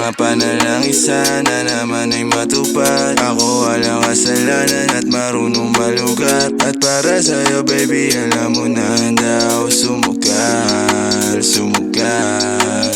Mga panalangin sana naman ay matupad. Ako walang kasalanan at marunong malugat. At para sa'yo baby alam mo na handa ako sumugal, sumugal.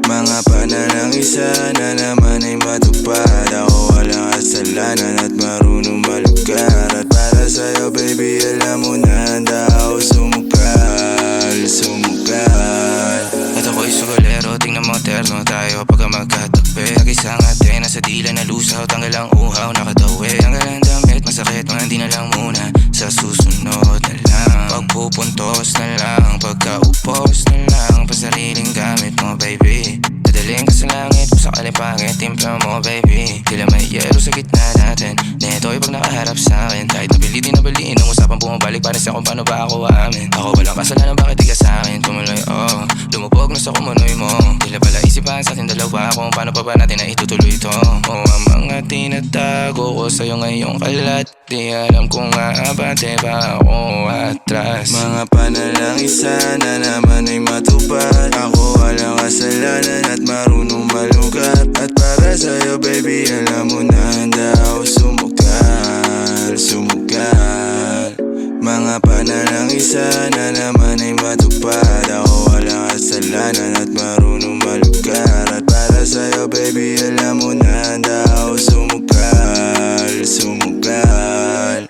Mga panalangin sana naman ay matupad. Ako walang kasalanan at marunong malugat. At para sa'yo baby alam mo na handa ako sumugal, sumugal. At ako'y sugalero, tingnan mo terno tayo pagka magkatabi. Nag-isang ate, nasa dila na lusaw, tanggal ang uhaw, nakatawi. Tanggal ang damit, masakit, mga hindi na lang muna. Sa susunod na lang, pagpupuntos na lang, pagkaupos na lang, pasariling gamit mo baby. Dadaling ka sa langit, kung sakali pangit, timpla mo baby. Tila may yero sa gitna natin, neto'y pag nakaharap sa'kin. Kahit napilitin na baliin, ang usapang bumabalik, para siya kung paano ba ako aamin. Ako walang kasalanan, bakit di ka sa'kin tumuloy, oh. Lumubog na sa kumunoy mo, tila pala isipan sa ating dalawa kung paano pa ba natin na itutuloy ito. Oh, ang mga tinatago ko sa'yo ngayong kalat, di alam kung aabante ba ako atras. Mga panalangin sana naman ay matupad. Ako walang kasalanan at marunong malugat. At para sa'yo baby alam mo na handa ako sumugal, sumugal. Mga panalangin sana naman ay matupad. Ako walang kasalanan at marunong malugat. At para sa'yo baby alam mo na handa ako sumugal, sumugal.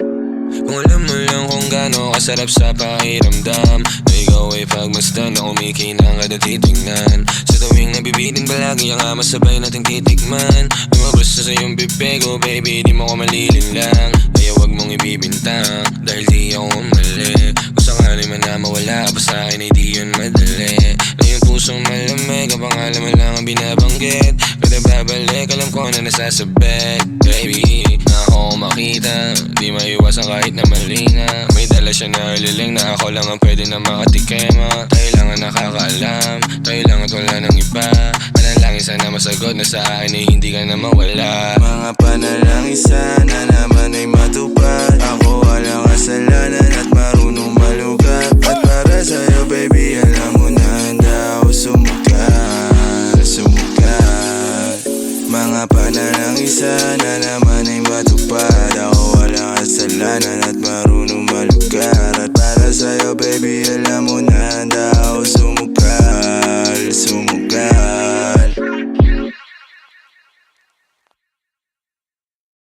Kung alam mo lang kung gaano kasarap sa pakiramdam na ikaw ay pagmasdan na kumikinang kada titignan. Sa tuwing nabibitin palagi ang masabay nating titikman. Lumabas na sa iyong bibig, oh baby di mo ko malilinlang. Kaya wag mong ibibintang dahil di ako mali. Kung sakali man na mawala pa sa akin ay di yun madali. Na yung pusong malamig, ang pangalan mo lang ang binabanggit. Kada babalik alam ko na nasasabit. Baby, na ako makita, di maiwasan kahit na mali na. May dala siya na liling na ako lang ang pwede na makatikema. Tayo lang ang nakakaalam, tayo lang at wala ng iba. Panalangin sana masagot na sa akin ay hindi ka na mawala. Mga panalangin sana naman ay matupad. Ako walang kasalanan at marunong malugat. At para sa'yo baby alam mo na handa ako sumugal, sumugal. Mga panalangin sana naman ay matupad. Ako walang kasalanan at marunong malugat. At para sa'yo baby alam mo na handa ako sumugal, sumugal.